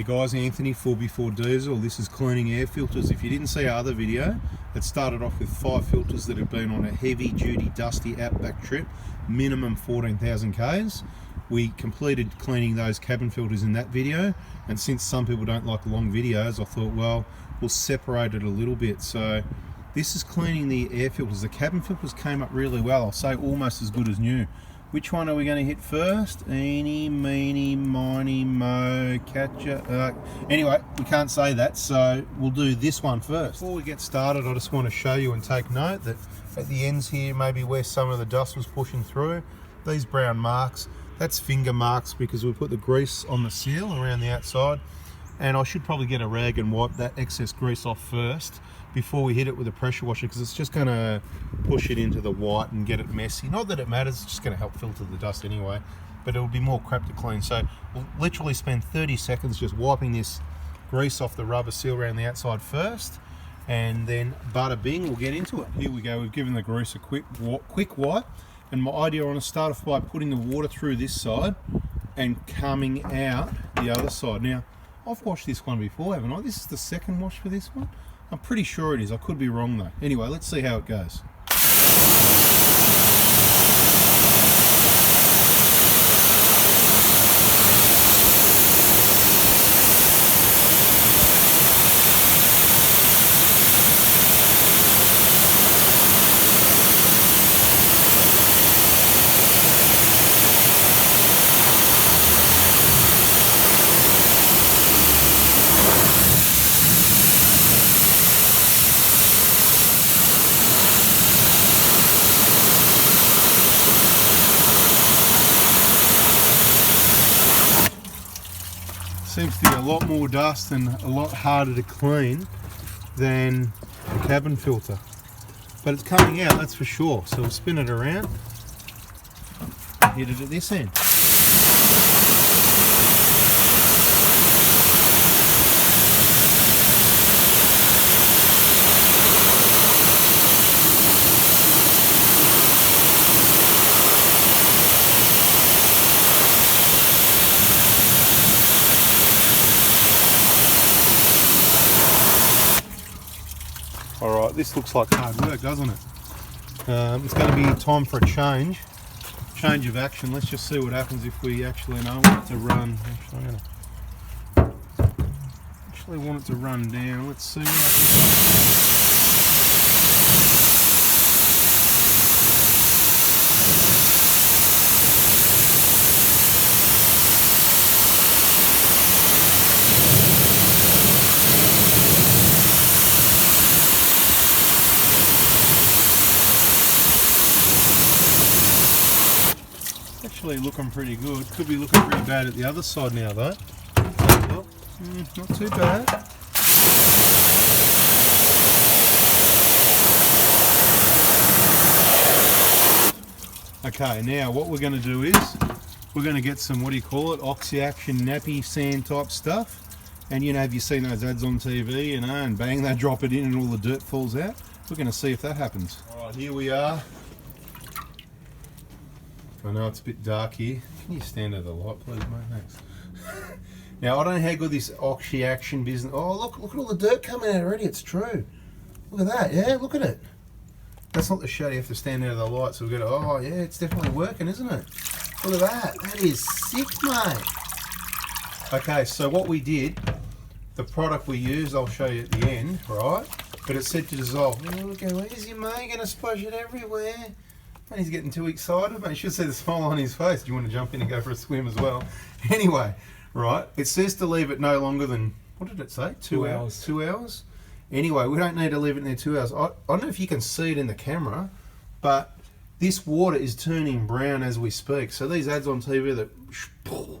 Hey guys, Anthony 4x4 Diesel. This is cleaning air filters. If you didn't see our other video, it started off with 5 filters that have been on a heavy duty dusty outback trip, minimum 14,000 Ks. We completed cleaning those cabin filters in that video, and since some people don't like long videos, I thought, well, we'll separate it a little bit. So this is cleaning the air filters. The cabin filters came up really well. I'll say almost as good as new. Which one are we going to hit first? Eeny, meeny, miny, mo, catcher. Anyway, we can't say that, so we'll do this one first. Before we get started, I just want to show you and take note that at the ends here, maybe where some of the dust was pushing through, these brown marks, that's finger marks because we put the grease on the seal around the outside. And I should probably get a rag and wipe that excess grease off first before we hit it with a pressure washer, because it's just going to push it into the white and get it messy. Not that it matters, it's just going to help filter the dust anyway, but it'll be more crap to clean. So we'll literally spend 30 seconds just wiping this grease off the rubber seal around the outside first, and then bada bing, we'll get into it. Here we go, we've given the grease a quick wipe, and my idea, I want to start off by putting the water through this side and coming out the other side. Now, I've washed this one before, haven't I? This is the second wash for this one. I'm pretty sure it is. I could be wrong though. Anyway, let's see how it goes. Seems to be a lot more dust and a lot harder to clean than the cabin filter, but it's coming out, that's for sure. So we'll spin it around and hit it at this end. Alright, this looks like hard work, doesn't it? It's going to be time for a change of action. Let's just see what happens if we actually want it to run. Actually want it to run down. Let's see what happens. Actually looking pretty good. Could be looking pretty bad at the other side now though. Well, not too bad. Okay, now what we're going to do is we're going to get some, what do you call it, oxy-action nappy sand type stuff. And you know, have you seen those ads on TV, you know, and bang, they drop it in and all the dirt falls out? We're going to see if that happens. Alright, here we are. I know it's a bit dark here. Can you stand over the light, please, mate? Thanks. Now, I don't know how good this oxy-action business... Oh, look at all the dirt coming out already. It's true. Look at that. Yeah, look at it. That's not the shade. You have to stand out of the light. So we've got to... Oh, yeah, it's definitely working, isn't it? Look at that. That is sick, mate. Okay, so what we did, the product we used, I'll show you at the end, right? But it said to dissolve. Oh, look how easy, mate. You're going to splash it everywhere. And he's getting too excited, mate. You should see the smile on his face. Do you want to jump in and go for a swim as well? Anyway, right, it says to leave it no longer than, what did it say? 2 hours. 2 hours? Anyway, we don't need to leave it in there 2 hours. I don't know if you can see it in the camera, but this water is turning brown as we speak. So these ads on TV that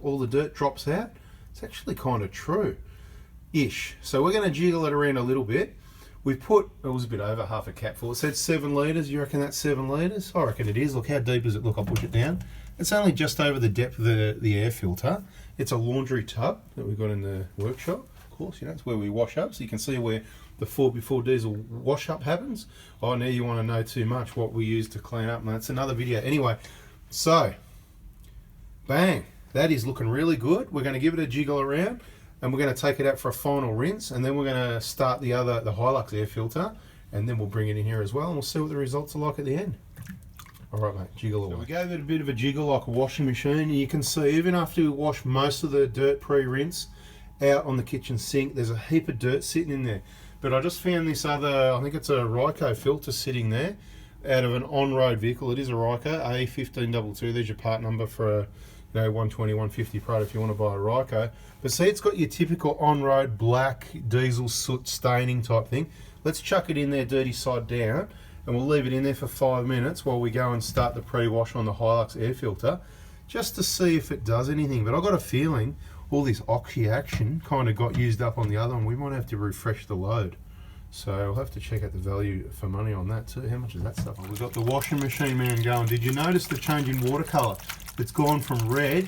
all the dirt drops out, it's actually kind of true-ish. So we're going to jiggle it around a little bit. We've put, it was a bit over half a capful. It said 7 litres. You reckon that's 7 litres? I reckon it is. Look, how deep is it? Look, I'll push it down. It's only just over the depth of the air filter. It's a laundry tub that we've got in the workshop. Of course, you know, it's where we wash up. So you can see where the 4x4 diesel wash up happens. Oh, now you want to know too much what we use to clean up. And that's another video. Anyway, so, bang. That is looking really good. We're going to give it a jiggle around. and we're going to take it out for a final rinse, and then we're going to start the Hilux air filter, and then we'll bring it in here as well, and we'll see what the results are like at the end. All right, mate, jiggle away. So we gave it a bit of a jiggle like a washing machine, and you can see even after we wash most of the dirt pre-rinse out on the kitchen sink, there's a heap of dirt sitting in there. But I just found this other, I think it's a Ryco filter sitting there out of an on-road vehicle. It is a Ryco A1522. There's your part number for a 120, 150 Pro if you want to buy a Ryco. But see, it's got your typical on-road black diesel soot staining type thing. Let's chuck it in there dirty side down, and we'll leave it in there for 5 minutes while we go and start the pre-wash on the Hilux air filter, just to see if it does anything. But I've got a feeling all this oxy action kind of got used up on the other one. We might have to refresh the load. So we'll have to check out the value for money on that too. How much is that stuff? We've got the washing machine man going. Did you notice the change in water colour? It's gone from red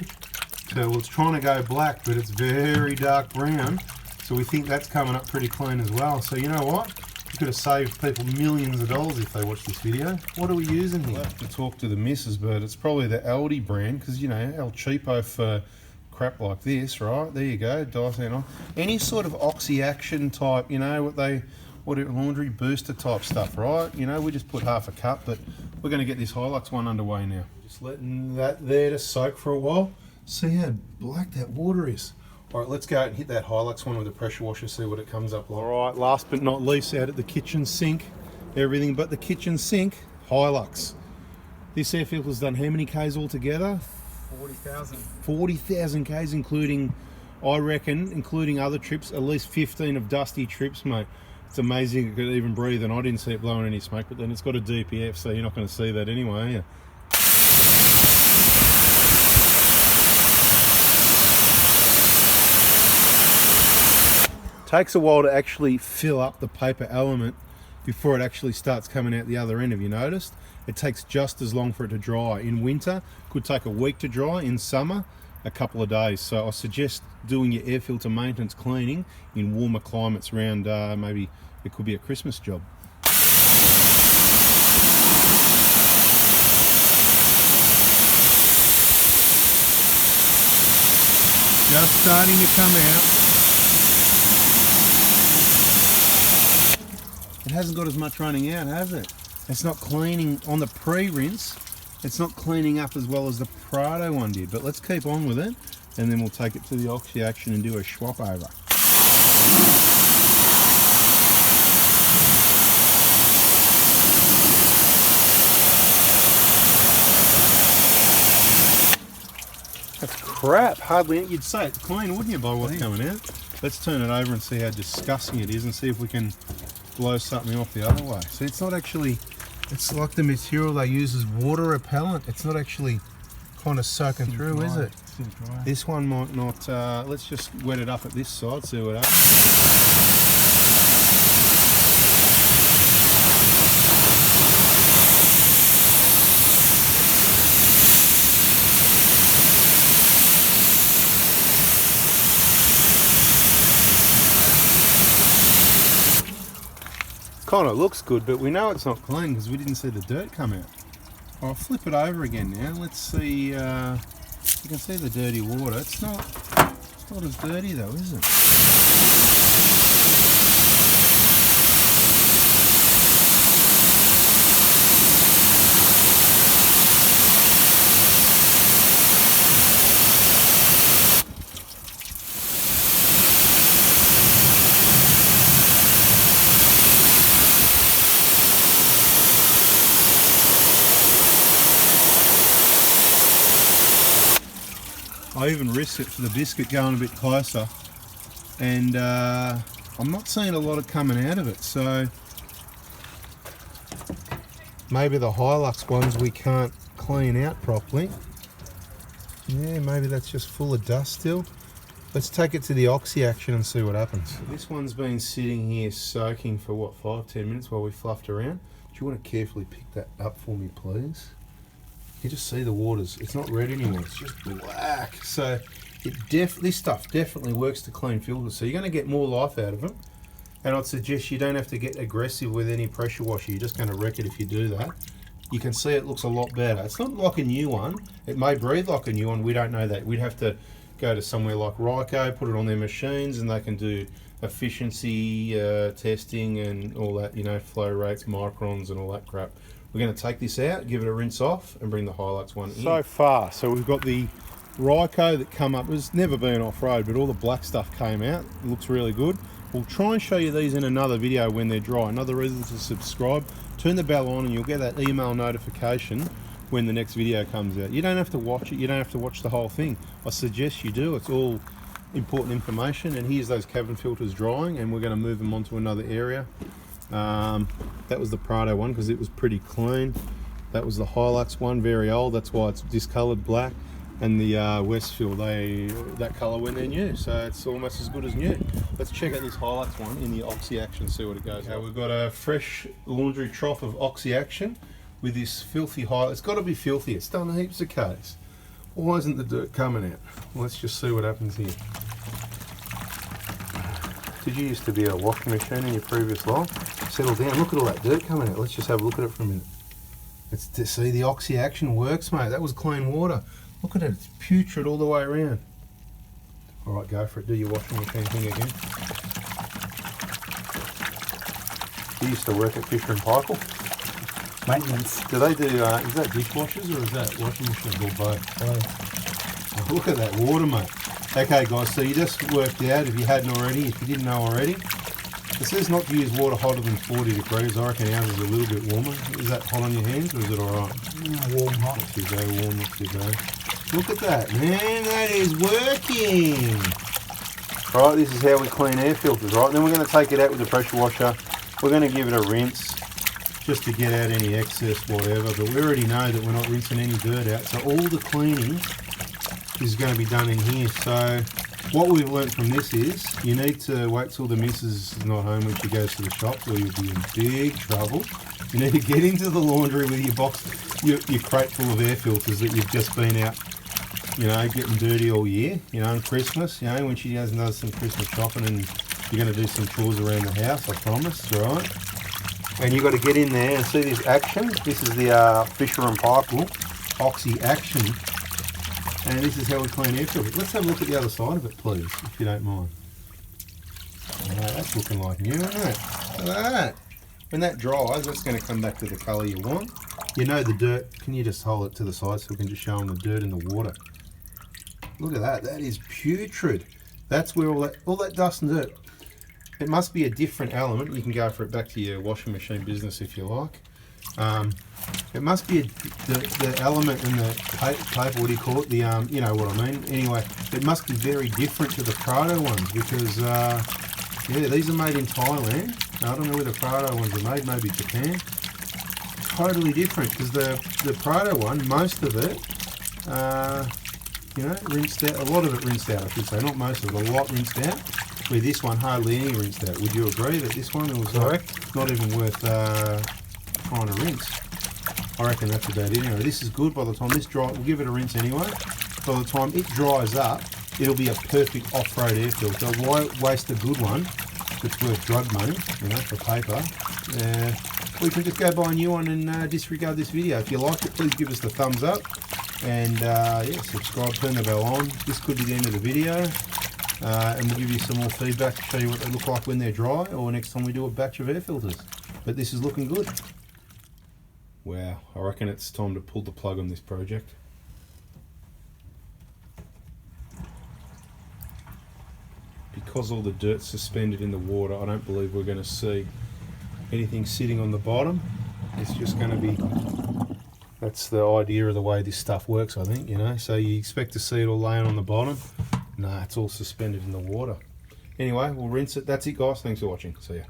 to, well, it's trying to go black, but it's very dark brown. So we think that's coming up pretty clean as well. So you know what? We could have saved people millions of dollars if they watched this video. What are we using here? I'll have to talk to the missus, but it's probably the Aldi brand, because you know, El Cheapo for crap like this, right? There you go, Dyson. Any sort of oxy action type, you know, what laundry booster type stuff, right? You know, we just put half a cup, but we're going to get this Hilux one underway now. Just letting that there to soak for a while. See how black that water is. All right, let's go out and hit that Hilux one with the pressure washer, see what it comes up like. All right, last but not least, out at the kitchen sink, everything but the kitchen sink, Hilux. This air filter's done how many Ks altogether? 40,000. 40,000 Ks, including, I reckon, including other trips, at least 15 of dusty trips, mate. It's amazing it could even breathe, and I didn't see it blowing any smoke, but then it's got a DPF, so you're not going to see that anyway, are you? Takes a while to actually fill up the paper element before it actually starts coming out the other end. Have you noticed? It takes just as long for it to dry. In winter, could take a week to dry. In summer, a couple of days. So I suggest doing your air filter maintenance cleaning in warmer climates around, maybe it could be a Christmas job. Just starting to come out. It hasn't got as much running out, has it? It's not cleaning on the pre-rinse. It's not cleaning up as well as the Prado one did, but let's keep on with it, and then we'll take it to the oxy action and do a swap over. That's crap. Hardly, you'd say it's clean, wouldn't you, by what's coming out? Let's turn it over and see how disgusting it is, and see if we can blow something off the other way. See, it's not actually, it's like the material they use as water repellent. It's not actually kind of soaking through, is it? This one might not. Let's just wet it up at this side, see what happens. Kind of looks good, but we know it's not clean because we didn't see the dirt come out. I'll flip it over again now. Let's see. You can see the dirty water. It's not as dirty though, is it? I even risked it for the biscuit going a bit closer, and I'm not seeing a lot of coming out of it, so maybe the Hilux ones we can't clean out properly. Yeah, maybe that's just full of dust still. Let's take it to the oxy action and see what happens. This one's been sitting here soaking for what, 5-10 minutes while we fluffed around. Do you want to carefully pick that up for me, please? You just see the waters. It's not red anymore. It's just black. So this stuff definitely works to clean filters. So you're going to get more life out of them. And I'd suggest you don't have to get aggressive with any pressure washer. You're just going to wreck it if you do that. You can see it looks a lot better. It's not like a new one. It may breathe like a new one. We don't know that. We'd have to go to somewhere like Ryco, put it on their machines, and they can do efficiency testing and all that, you know, flow rates, microns and all that crap. We're going to take this out, give it a rinse off, and bring the Hilux one in. So far, so we've got the Ryco that come up. It's never been off-road, but all the black stuff came out. It looks really good. We'll try and show you these in another video when they're dry. Another reason to subscribe. Turn the bell on and you'll get that email notification when the next video comes out. You don't have to watch it. You don't have to watch the whole thing. I suggest you do. It's all important information. And here's those cabin filters drying, and we're going to move them onto another area. That was the Prado one because it was pretty clean. That was the Hilux one, very old. That's why it's discoloured black. And the Westfield, that colour when they're new, so it's almost as good as new. Let's check out this Hilux one in the Oxy Action, see what it goes. Now we've got a fresh laundry trough of Oxy Action with this filthy Hilux. It's got to be filthy. It's done heaps of Ks. Why isn't the dirt coming out? Well, let's just see what happens here. Did you used to be a washing machine in your previous life? Settle down. Look at all that dirt coming out. Let's just have a look at it for a minute. It's to see the Oxy Action works, mate. That was clean water. Look at it, it's putrid all the way around. All right, go for it, do your washing machine thing again. You used to work at Fisher & Paykel? Maintenance. Do they do, is that dishwashers or is that washing machines or both? Oh, look at that water, mate. Okay guys, so you just worked out, if you hadn't already, if you didn't know already, it says not to use water hotter than 40 degrees. I reckon ours is a little bit warmer. Is that hot on your hands or is it alright? Warm, hot. Not too bad, warm, not too bad. Look at that, man, that is working. Right, this is how we clean air filters, right? Then we're going to take it out with the pressure washer. We're going to give it a rinse just to get out any excess, whatever. But we already know that we're not rinsing any dirt out. So all the cleaning is going to be done in here. So what we've learnt from this is you need to wait till the missus is not home when she goes to the shop, or you'll be in big trouble. You need to get into the laundry with your box, your crate full of air filters that you've just been out, you know, getting dirty all year, you know, on Christmas, you know, when she does some Christmas shopping, and you're going to do some chores around the house, I promise, all right? And you've got to get in there and see this action. This is the Fisher & Paykel Oxy Action, and this is how we clean air filters. Let's have a look at the other side of it, please, if you don't mind. Oh, that's looking like new, isn't it? Look at that. When that dries, that's going to come back to the colour you want. You know the dirt, can you just hold it to the side so we can just show them the dirt in the water? Look at that, that is putrid. That's where all that dust and dirt. It must be a different element. You can go for it back to your washing machine business if you like. It must be the element in the paper, what do you call it? The you know what I mean. Anyway, it must be very different to the Prado ones because yeah, these are made in Thailand. I don't know where the Prado ones are made, maybe Japan. Totally different because the Prado one, most of it, you know, rinsed out. A lot of it rinsed out, I should say. Not most of it, a lot rinsed out. Where this one hardly any rinsed out. Would you agree that this one was not even worth trying to rinse? I reckon that's about it anyway. This is good. By the time this dries, we'll give it a rinse anyway. By the time it dries up, it'll be a perfect off-road air filter. Why waste a good one that's worth drug money, you know, for paper? We can just go buy a new one and disregard this video. If you liked it, please give us the thumbs up. And yeah, subscribe, turn the bell on. This could be the end of the video. And we'll give you some more feedback to show you what they look like when they're dry, or next time we do a batch of air filters. But this is looking good. Wow, I reckon it's time to pull the plug on this project. Because all the dirt's suspended in the water, I don't believe we're going to see anything sitting on the bottom. It's just going to be, that's the idea of the way this stuff works, I think, you know. So you expect to see it all laying on the bottom. No, it's all suspended in the water. Anyway, we'll rinse it. That's it, guys. Thanks for watching. See ya.